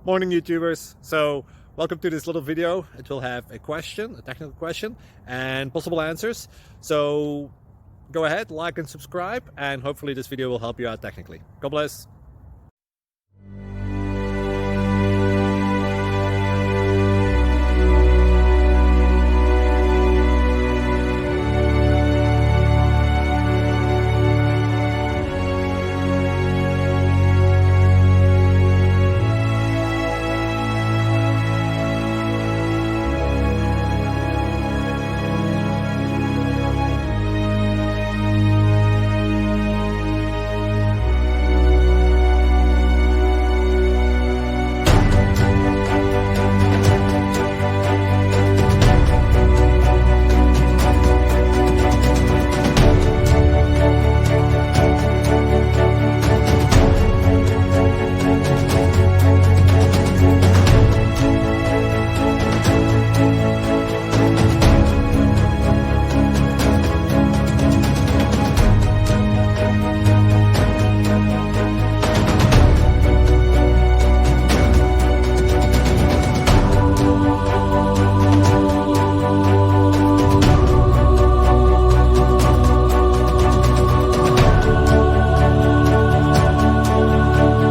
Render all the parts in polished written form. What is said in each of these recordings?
Morning YouTubers. So welcome to this little video. It will have a question, a technical question, and possible answers. So go ahead, like and subscribe, and hopefully this video will help you out technically. God bless.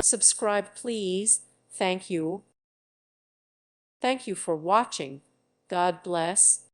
Subscribe, please. Thank you. Thank you for watching. God bless.